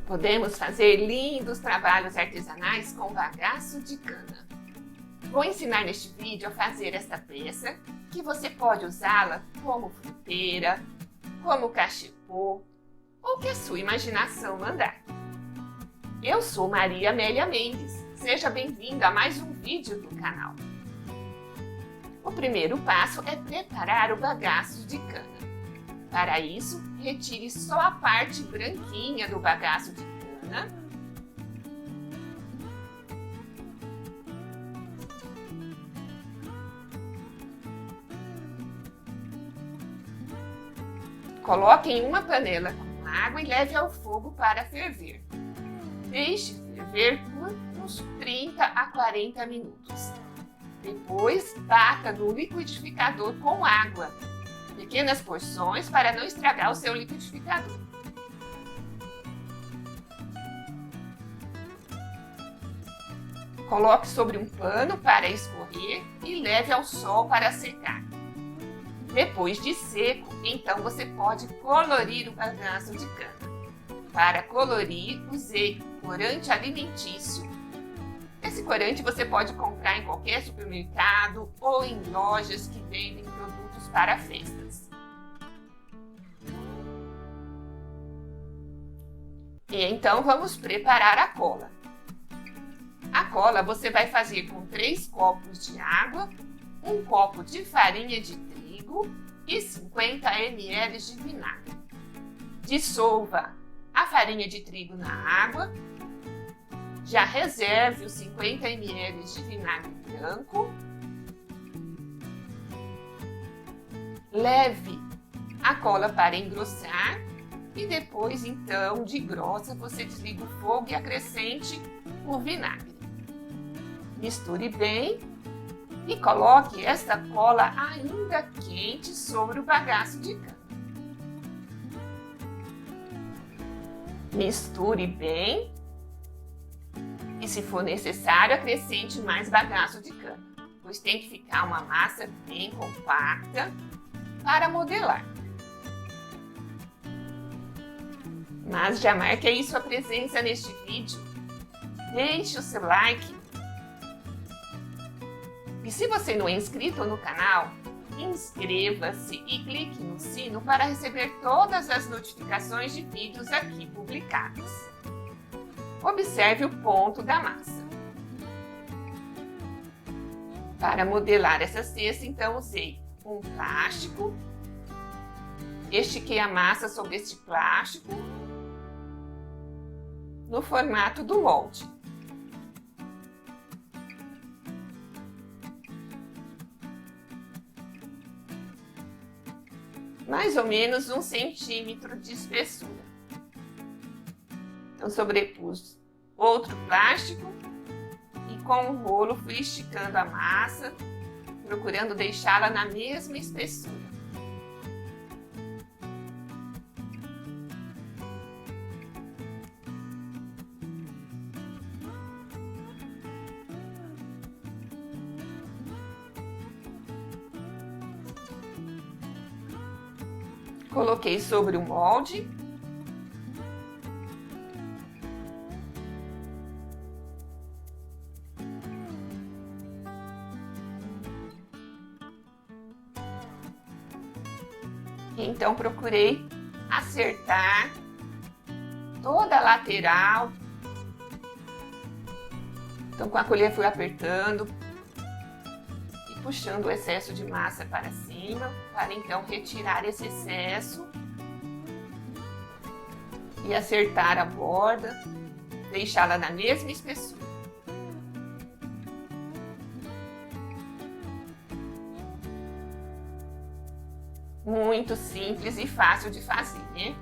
Podemos fazer lindos trabalhos artesanais com bagaço de cana. Vou ensinar neste vídeo a fazer esta peça, que você pode usá-la como fruteira, como cachepô, ou que a sua imaginação mandar. Eu sou Maria Amélia Mendes, seja bem-vinda a mais um vídeo do canal. O primeiro passo é preparar o bagaço de cana. Para isso, retire só a parte branquinha do bagaço de cana. Coloque em uma panela com água e leve ao fogo para ferver. Deixe ferver por uns 30 a 40 minutos. Depois, bata no liquidificador com água. Pequenas porções para não estragar o seu liquidificador. Coloque sobre um pano para escorrer e leve ao sol para secar. Depois de seco, então você pode colorir o bagaço de cana. Para colorir, usei corante alimentício. Esse corante você pode comprar em qualquer supermercado ou em lojas que vendem produtos para festas. E então vamos preparar a cola. A cola você vai fazer com 3 copos de água, 1 copo de farinha de trigo e 50 ml de vinagre. Dissolva a farinha de trigo na água. Já reserve os 50 ml de vinagre branco. Leve a cola para engrossar e depois, então, de grossa, você desliga o fogo e acrescente o vinagre. Misture bem e coloque esta cola ainda quente sobre o bagaço de cana. Misture bem e, se for necessário, acrescente mais bagaço de cana, pois tem que ficar uma massa bem compacta para modelar. Mas já marque aí sua presença neste vídeo, deixe o seu like. E se você não é inscrito no canal, inscreva-se e clique no sino para receber todas as notificações de vídeos aqui publicados. Observe o ponto da massa. Para modelar essa cesta, então, usei um plástico. Estiquei a massa sobre este plástico no formato do molde. Mais ou menos 1 centímetro de espessura. Então, sobrepus outro plástico e com o rolo fui esticando a massa, procurando deixá-la na mesma espessura. Coloquei sobre o molde. Então, procurei acertar toda a lateral. Então, com a colher fui apertando e puxando o excesso de massa para cima, para então retirar esse excesso e acertar a borda, deixá-la na mesma espessura. Muito simples e fácil de fazer, né?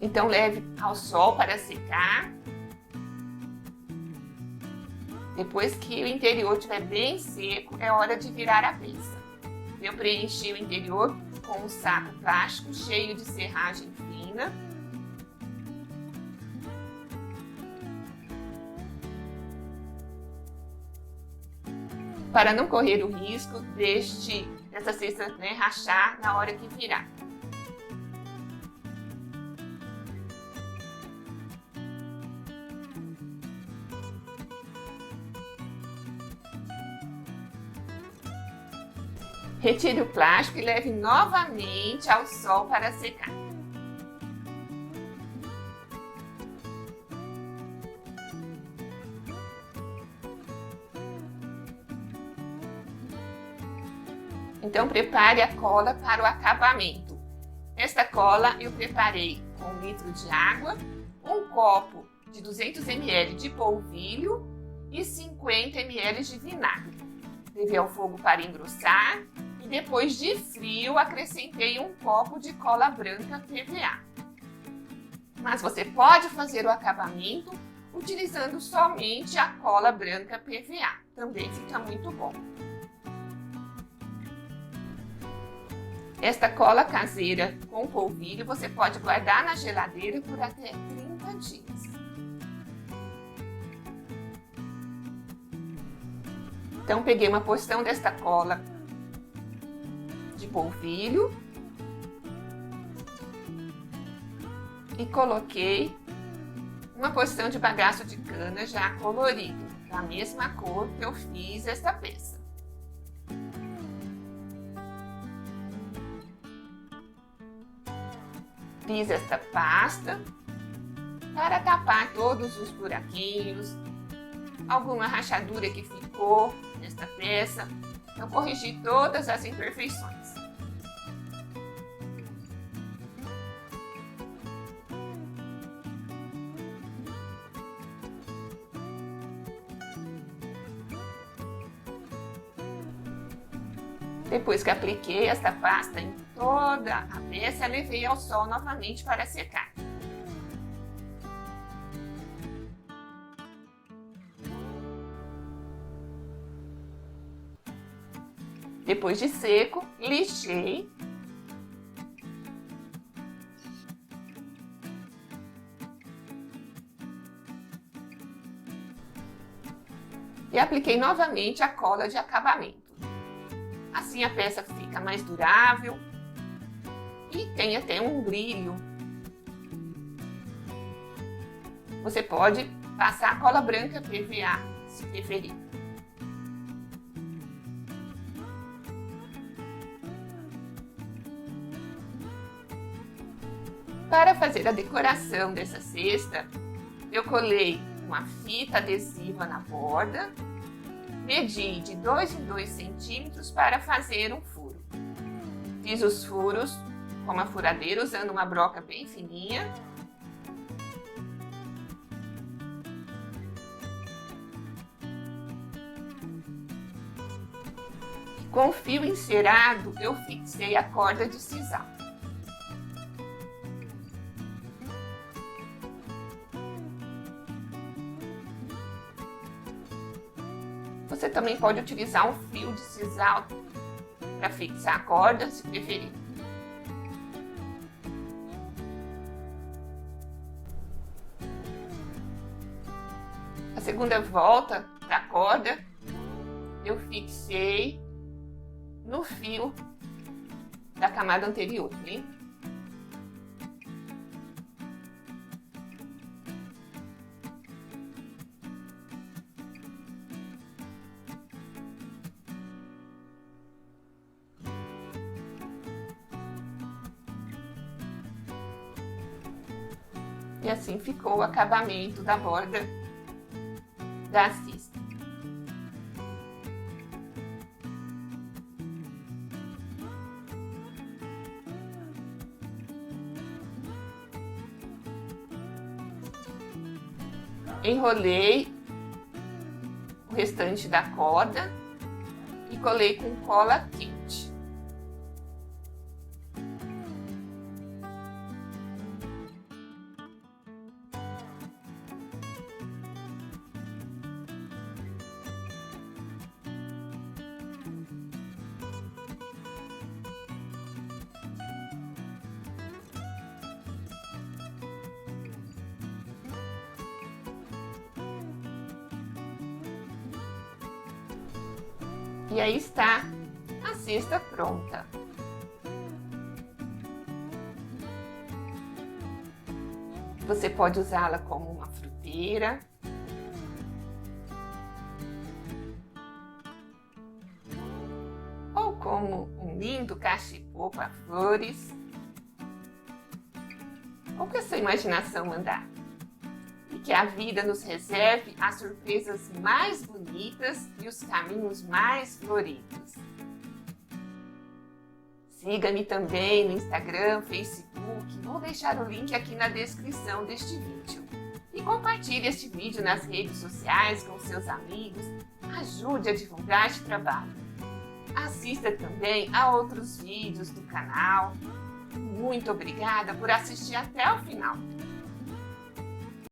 Então leve ao sol para secar. Depois que o interior estiver bem seco, é hora de virar a peça. Eu preenchi o interior com um saco plástico cheio de serragem fina. Para não correr o risco dessa cesta rachar na hora que virar. Retire o plástico e leve novamente ao sol para secar. Então prepare a cola para o acabamento. Esta cola eu preparei com 1 litro de água, um copo de 200 ml de polvilho e 50 ml de vinagre. Levei ao fogo para engrossar e depois de frio acrescentei um copo de cola branca PVA. Mas você pode fazer o acabamento utilizando somente a cola branca PVA. Também fica muito bom. Esta cola caseira com polvilho você pode guardar na geladeira por até 30 dias. Então peguei uma porção desta cola de polvilho e coloquei uma porção de bagaço de cana já colorido, da mesma cor que eu fiz esta peça. Fiz esta pasta para tapar todos os buraquinhos, alguma rachadura que ficou nesta peça. Eu corrigi todas as imperfeições. Depois que apliquei esta pasta em toda a peça, levei ao sol novamente para secar. Depois de seco, lixei. E apliquei novamente a cola de acabamento. Assim a peça fica mais durável e tem até um brilho. Você pode passar a cola branca PVA, se preferir. Para fazer a decoração dessa cesta, eu colei uma fita adesiva na borda. Medi de 2 em 2 centímetros para fazer um furo. Fiz os furos com uma furadeira usando uma broca bem fininha. Com o fio encerado, eu fixei a corda de sisal. Você também pode utilizar um fio de sisal para fixar a corda, se preferir. A segunda volta da corda eu fixei no fio da camada anterior, hein? E assim ficou o acabamento da borda da cesta. Enrolei o restante da corda e colei com cola quente. E aí está a cesta pronta. Você pode usá-la como uma fruteira, ou como um lindo cachepô para flores, ou que a sua imaginação mandar. E que a vida nos reserve as surpresas mais bonitas e os caminhos mais floridos. Siga-me também no Instagram, Facebook, vou deixar o link aqui na descrição deste vídeo. E compartilhe este vídeo nas redes sociais com seus amigos, ajude a divulgar este trabalho. Assista também a outros vídeos do canal. Muito obrigada por assistir até o final.